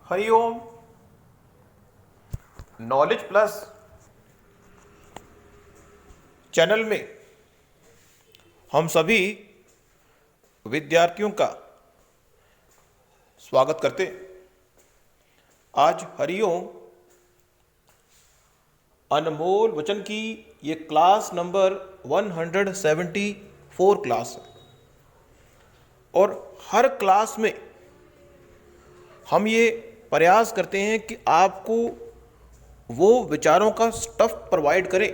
Hariom. Knowledge plus channel में हम सभी विद्यार्थियों का स्वागत करते। आज हरिओम अनमोल वचन की ये क्लास नंबर 174 क्लास है और हर क्लास में हम ये प्रयास करते हैं कि आपको वो विचारों का स्टफ प्रोवाइड करें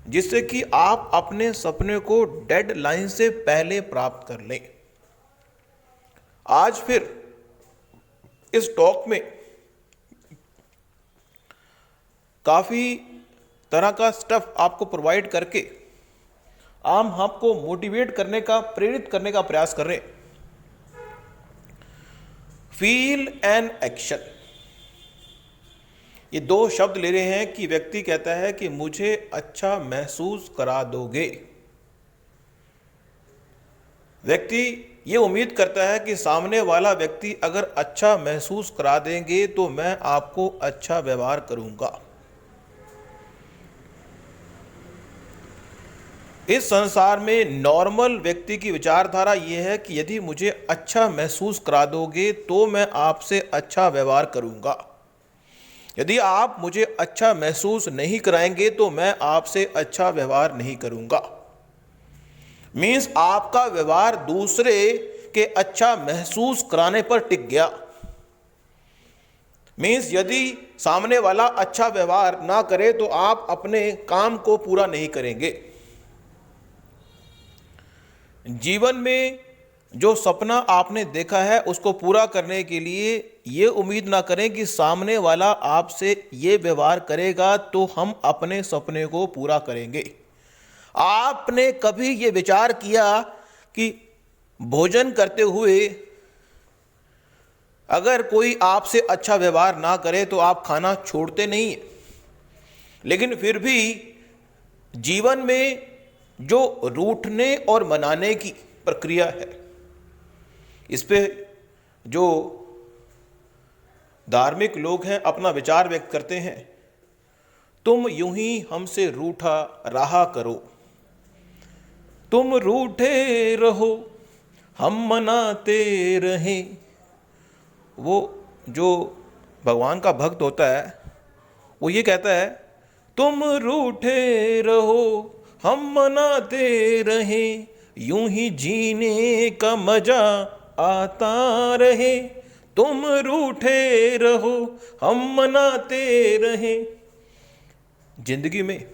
जिससे कि आप अपने सपने को डेडलाइन से पहले प्राप्त कर लें। आज फिर इस टॉक में काफ़ी तरह का स्टफ आपको प्रोवाइड करके हम आपको मोटिवेट करने का, प्रेरित करने का प्रयास कर रहे हैं। फील एंड एक्शन, ये दो शब्द ले रहे हैं कि व्यक्ति कहता है कि मुझे अच्छा महसूस करा दोगे। व्यक्ति ये उम्मीद करता है कि सामने वाला व्यक्ति अगर अच्छा महसूस करा देंगे तो मैं आपको अच्छा व्यवहार करूंगा। इस संसार में नॉर्मल व्यक्ति की विचारधारा यह है कि यदि मुझे अच्छा महसूस करा दोगे तो मैं आपसे अच्छा व्यवहार करूंगा। यदि आप मुझे अच्छा महसूस नहीं कराएंगे तो मैं आपसे अच्छा व्यवहार नहीं करूंगा। मीन्स आपका व्यवहार दूसरे के अच्छा महसूस कराने पर टिक गया। मीन्स यदि सामने वाला अच्छा व्यवहार ना करे तो आप अपने काम को पूरा नहीं करेंगे। जीवन में जो सपना आपने देखा है उसको पूरा करने के लिए ये उम्मीद ना करें कि सामने वाला आपसे ये व्यवहार करेगा तो हम अपने सपने को पूरा करेंगे। आपने कभी ये विचार किया कि भोजन करते हुए अगर कोई आपसे अच्छा व्यवहार ना करे तो आप खाना छोड़ते नहीं हैं, लेकिन फिर भी जीवन में जो रूठने और मनाने की प्रक्रिया है, इस पे जो धार्मिक लोग हैं अपना विचार व्यक्त करते हैं। तुम यूं ही हमसे रूठा रहा करो, तुम रूठे रहो हम मनाते रहें। वो जो भगवान का भक्त होता है वो ये कहता है, तुम रूठे रहो हम मनाते रहें, यूं ही जीने का मजा आता रहे। तुम रूठे रहो हम मनाते रहें। जिंदगी में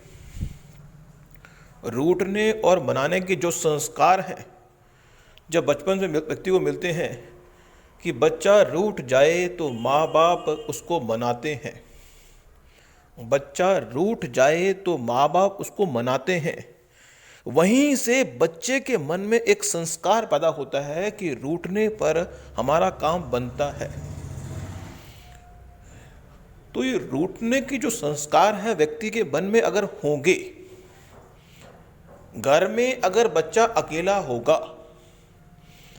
रूठने और मनाने के जो संस्कार हैं, जब बचपन से व्यक्ति को मिलते हैं कि बच्चा रूठ जाए तो माँ बाप उसको मनाते हैं, बच्चा रूठ जाए तो माँ बाप उसको मनाते हैं, वहीं से बच्चे के मन में एक संस्कार पैदा होता है कि रूठने पर हमारा काम बनता है। तो ये रूठने की जो संस्कार है व्यक्ति के मन में अगर होंगे, घर में अगर बच्चा अकेला होगा,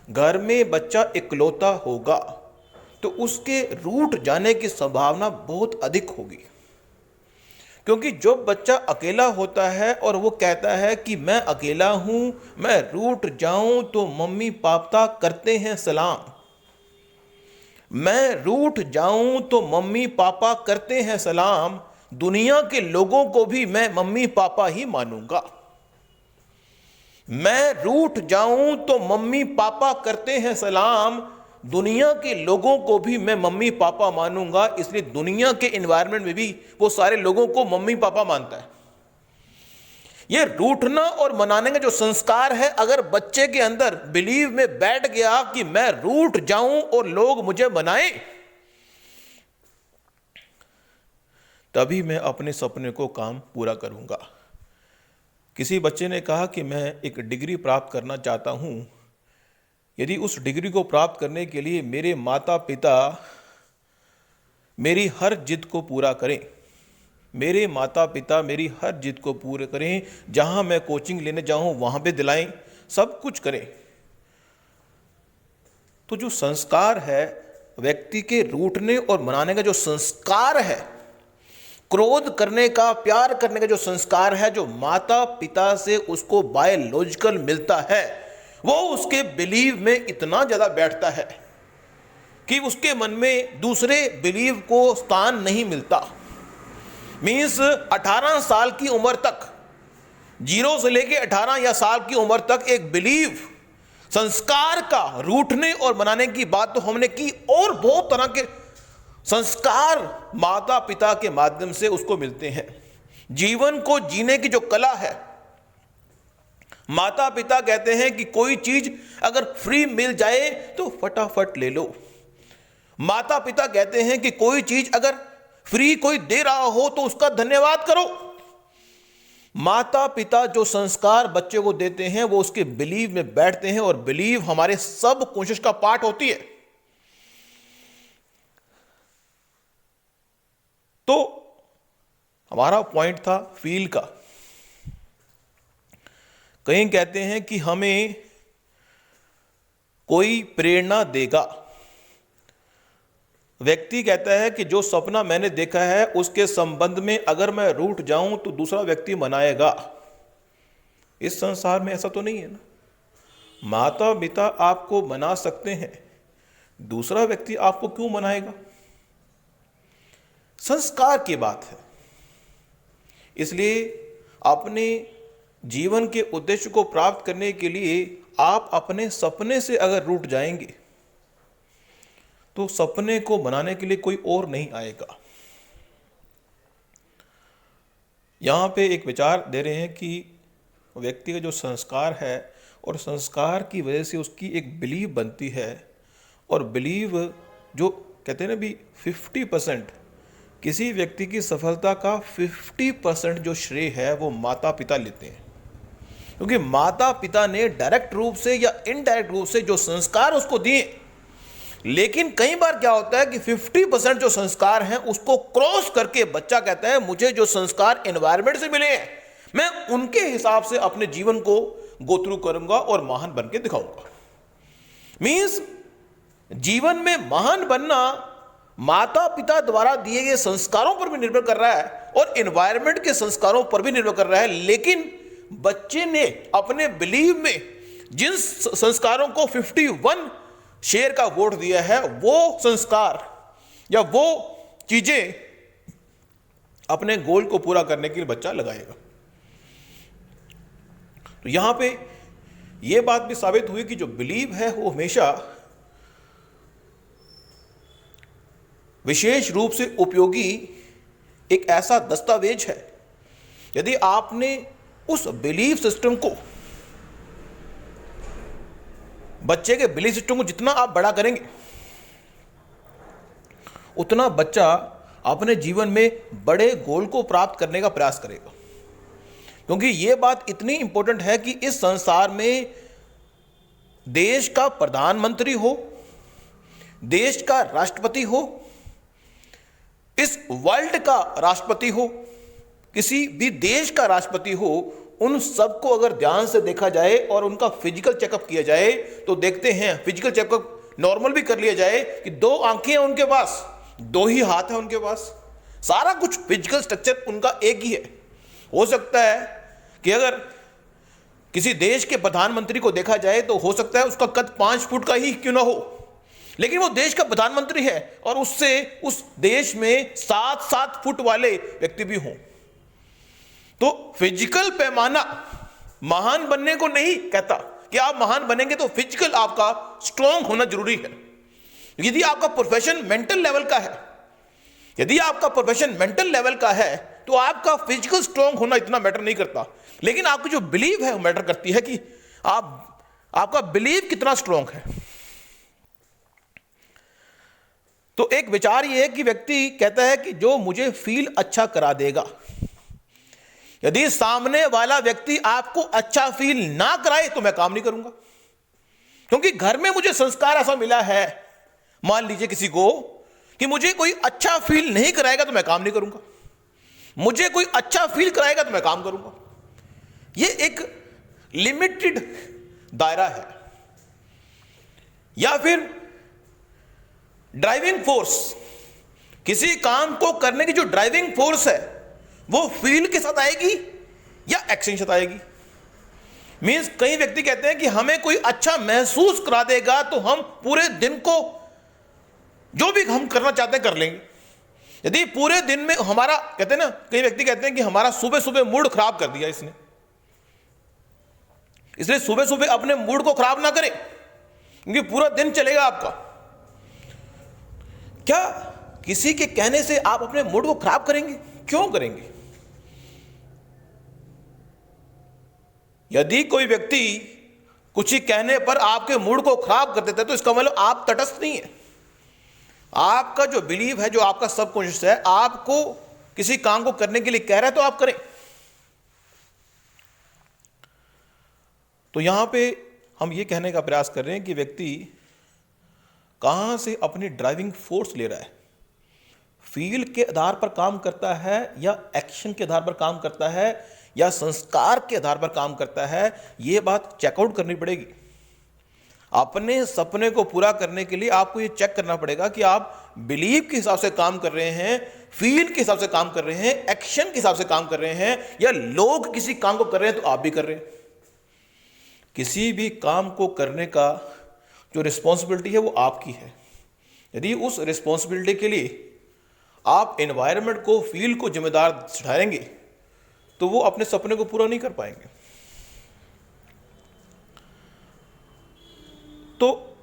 घर में बच्चा इकलौता होगा, तो उसके रूठ जाने की संभावना बहुत अधिक होगी। क्योंकि जो बच्चा अकेला होता है और वो कहता है कि मैं अकेला हूं, मैं रूठ जाऊं तो मम्मी पापा करते हैं सलाम, मैं रूठ जाऊं तो मम्मी पापा करते हैं सलाम, दुनिया के लोगों को भी मैं मम्मी पापा ही मानूंगा। मैं रूठ जाऊं तो मम्मी पापा करते हैं सलाम, दुनिया के लोगों को भी मैं मम्मी पापा मानूंगा। इसलिए दुनिया के एनवायरनमेंट में भी वो सारे लोगों को मम्मी पापा मानता है। ये रूठना और मनाने का जो संस्कार है, अगर बच्चे के अंदर बिलीव में बैठ गया कि मैं रूठ जाऊं और लोग मुझे मनाएं, तभी मैं अपने सपने को काम पूरा करूंगा। किसी बच्चे ने कहा कि मैं एक डिग्री प्राप्त करना चाहता हूं, यदि उस डिग्री को प्राप्त करने के लिए मेरे माता पिता मेरी हर जिद को पूरा करें, मेरे माता पिता मेरी हर जिद को पूरे करें, जहां मैं कोचिंग लेने जाऊं वहां पे दिलाएं, सब कुछ करें, तो जो संस्कार है व्यक्ति के रूठने और मनाने का जो संस्कार है, क्रोध करने का, प्यार करने का जो संस्कार है, जो माता पिता से उसको बायोलॉजिकल मिलता है, वो उसके बिलीव में इतना ज़्यादा बैठता है कि उसके मन में दूसरे बिलीव को स्थान नहीं मिलता। मीन्स 18 साल की उम्र तक, 0 से लेके 18 या साल की उम्र तक एक बिलीव, संस्कार का रूठने और मनाने की बात तो हमने की, और बहुत तरह के संस्कार माता पिता के माध्यम से उसको मिलते हैं। जीवन को जीने की जो कला है, माता पिता कहते हैं कि कोई चीज अगर फ्री मिल जाए तो फटाफट ले लो। माता पिता कहते हैं कि कोई चीज अगर फ्री कोई दे रहा हो तो उसका धन्यवाद करो। माता पिता जो संस्कार बच्चे को देते हैं वो उसके बिलीव में बैठते हैं, और बिलीव हमारे सब कोशिश का पार्ट होती है। तो हमारा पॉइंट था फील का। कहीं कहते हैं कि हमें कोई प्रेरणा देगा। व्यक्ति कहता है कि जो सपना मैंने देखा है उसके संबंध में अगर मैं रूठ जाऊं तो दूसरा व्यक्ति मनाएगा। इस संसार में ऐसा तो नहीं है ना। माता पिता आपको मना सकते हैं, दूसरा व्यक्ति आपको क्यों मनाएगा? संस्कार की बात है। इसलिए अपने जीवन के उद्देश्य को प्राप्त करने के लिए आप अपने सपने से अगर रूठ जाएंगे तो सपने को बनाने के लिए कोई और नहीं आएगा। यहां पे एक विचार दे रहे हैं कि व्यक्ति का जो संस्कार है और संस्कार की वजह से उसकी एक बिलीव बनती है, और बिलीव जो कहते हैं ना भी 50%, किसी व्यक्ति की सफलता का 50% जो श्रेय है वो माता पिता लेते हैं। क्योंकि माता पिता ने डायरेक्ट रूप से या इनडायरेक्ट रूप से जो संस्कार उसको दिए, लेकिन कई बार क्या होता है कि 50% जो संस्कार हैं उसको क्रॉस करके बच्चा कहता है मुझे जो संस्कार एनवायरनमेंट से मिले हैं मैं उनके हिसाब से अपने जीवन को गो थ्रू करूंगा और महान बन के दिखाऊंगा। मीन्स जीवन में महान बनना माता पिता द्वारा दिए गए संस्कारों पर भी निर्भर कर रहा है और एनवायरनमेंट के संस्कारों पर भी निर्भर कर रहा है। लेकिन बच्चे ने अपने बिलीव में जिन संस्कारों को 51 शेयर का वोट दिया है, वो संस्कार या वो चीजें अपने गोल को पूरा करने के लिए बच्चा लगाएगा। तो यहां पे यह बात भी साबित हुई कि जो बिलीव है वो हमेशा विशेष रूप से उपयोगी एक ऐसा दस्तावेज है। यदि आपने उस बिलीव सिस्टम को, बच्चे के बिलीव सिस्टम को जितना आप बड़ा करेंगे उतना बच्चा अपने जीवन में बड़े गोल को प्राप्त करने का प्रयास करेगा। क्योंकि यह बात इतनी इंपॉर्टेंट है कि इस संसार में देश का प्रधानमंत्री हो, देश का राष्ट्रपति हो, इस वर्ल्ड का राष्ट्रपति हो, किसी भी देश का राष्ट्रपति हो, उन सबको अगर ध्यान से देखा जाए और उनका फिजिकल चेकअप किया जाए तो देखते हैं, फिजिकल चेकअप नॉर्मल भी कर लिया जाए कि 2 आंखें हैं उनके पास, 2 ही हाथ है उनके पास, सारा कुछ फिजिकल स्ट्रक्चर उनका एक ही है। हो सकता है कि अगर किसी देश के प्रधानमंत्री को देखा जाए तो हो सकता है उसका कद 5 फुट का ही क्यों ना हो, लेकिन वो देश का प्रधानमंत्री है और उससे उस देश में 7-7 फुट वाले व्यक्ति भी हों। तो फिजिकल पैमाना महान बनने को नहीं कहता कि आप महान बनेंगे तो फिजिकल आपका स्ट्रांग होना जरूरी है। यदि आपका प्रोफेशन मेंटल लेवल का है, यदि आपका प्रोफेशन मेंटल लेवल का है तो आपका फिजिकल स्ट्रांग होना इतना मैटर नहीं करता, लेकिन आपकी जो बिलीव है वो मैटर करती है कि आपका बिलीव कितना स्ट्रांग है। तो एक विचार यह है कि व्यक्ति कहता है कि जो मुझे फील अच्छा करा देगा। यदि सामने वाला व्यक्ति आपको अच्छा फील ना कराए तो मैं काम नहीं करूंगा, क्योंकि घर में मुझे संस्कार ऐसा मिला है, मान लीजिए किसी को, कि मुझे कोई अच्छा फील नहीं कराएगा तो मैं काम नहीं करूंगा, मुझे कोई अच्छा फील कराएगा तो मैं काम करूंगा। यह एक लिमिटेड दायरा है। या फिर ड्राइविंग फोर्स, किसी काम को करने की जो ड्राइविंग फोर्स है वो फील के साथ आएगी या एक्शन के साथ आएगी। मींस कई व्यक्ति कहते हैं कि हमें कोई अच्छा महसूस करा देगा तो हम पूरे दिन को जो भी हम करना चाहते हैं कर लेंगे। यदि पूरे दिन में हमारा, कहते हैं ना, कई व्यक्ति कहते हैं कि हमारा सुबह सुबह मूड खराब कर दिया इसने, इसलिए सुबह सुबह अपने मूड को खराब ना करें क्योंकि पूरा दिन चलेगा आपका। क्या किसी के कहने से आप अपने मूड को खराब करेंगे? क्यों करेंगे? यदि कोई व्यक्ति कुछ ही कहने पर आपके मूड को खराब कर देता है तो इसका मतलब आप तटस्थ नहीं है। आपका जो बिलीव है, जो आपका सबकॉन्शियस है, आपको किसी काम को करने के लिए कह रहा है तो आप करें। तो यहां पे हम ये कहने का प्रयास कर रहे हैं कि व्यक्ति कहां से अपनी ड्राइविंग फोर्स ले रहा है, फील के आधार पर काम करता है या एक्शन के आधार पर काम करता है या संस्कार के आधार पर काम करता है, यह बात चेकआउट करनी पड़ेगी। अपने सपने को पूरा करने के लिए आपको यह चेक करना पड़ेगा कि आप बिलीव के हिसाब से काम कर रहे हैं, फील के हिसाब से काम कर रहे हैं, एक्शन के हिसाब से काम कर रहे हैं, या लोग किसी काम को कर रहे हैं तो आप भी कर रहे हैं। किसी भी काम को करने का जो रिस्पॉन्सिबिलिटी है वो आपकी है। यदि उस रिस्पॉन्सिबिलिटी के लिए आप एनवायरनमेंट को, फील को जिम्मेदार ठहराएंगे तो वो अपने सपने को पूरा नहीं कर पाएंगे। तो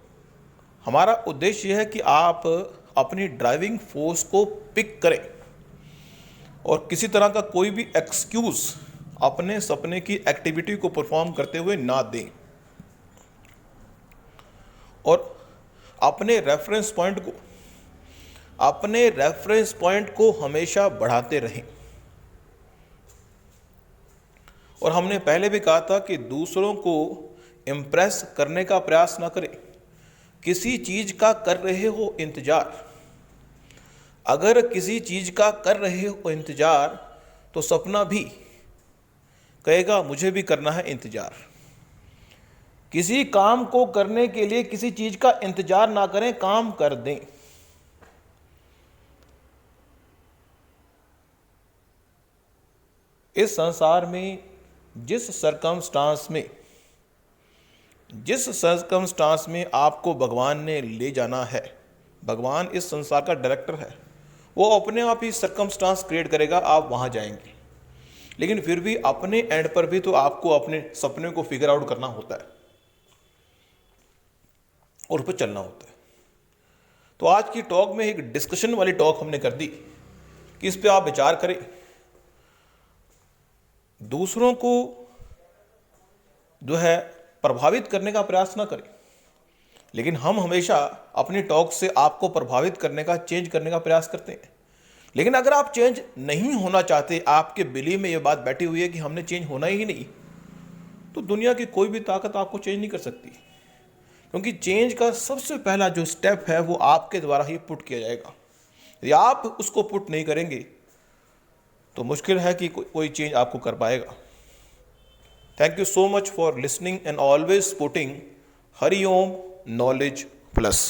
हमारा उद्देश्य यह है कि आप अपनी ड्राइविंग फोर्स को पिक करें और किसी तरह का कोई भी एक्सक्यूज अपने सपने की एक्टिविटी को परफॉर्म करते हुए ना दें और अपने रेफरेंस पॉइंट को हमेशा बढ़ाते रहें। और हमने पहले भी कहा था कि दूसरों को इम्प्रेस करने का प्रयास ना करें। किसी चीज का कर रहे हो इंतजार, अगर किसी चीज का कर रहे हो इंतजार तो सपना भी कहेगा मुझे भी करना है इंतजार। किसी काम को करने के लिए किसी चीज का इंतजार ना करें, काम कर दें। इस संसार में जिस सर्कमस्टांस में आपको भगवान ने ले जाना है, भगवान इस संसार का डायरेक्टर है, वो अपने आप ही सर्कमस्टांस क्रिएट करेगा, आप वहां जाएंगे। लेकिन फिर भी अपने एंड पर भी तो आपको अपने सपने को फिगर आउट करना होता है और उस पर चलना होता है। तो आज की टॉक में एक डिस्कशन वाली टॉक हमने कर दी कि इस पे आप विचार करें। दूसरों को जो है प्रभावित करने का प्रयास ना करें, लेकिन हम हमेशा अपनी टॉक से आपको प्रभावित करने का, चेंज करने का प्रयास करते हैं। लेकिन अगर आप चेंज नहीं होना चाहते, आपके बिलीव में यह बात बैठी हुई है कि हमने चेंज होना ही नहीं, तो दुनिया की कोई भी ताकत आपको चेंज नहीं कर सकती, क्योंकि चेंज का सबसे पहला जो स्टेप है वो आपके द्वारा ही पुट किया जाएगा। यदि आप उसको पुट नहीं करेंगे तो मुश्किल है कि कोई चेंज आपको कर पाएगा। Thank you so much for listening and always putting Hari Om knowledge plus.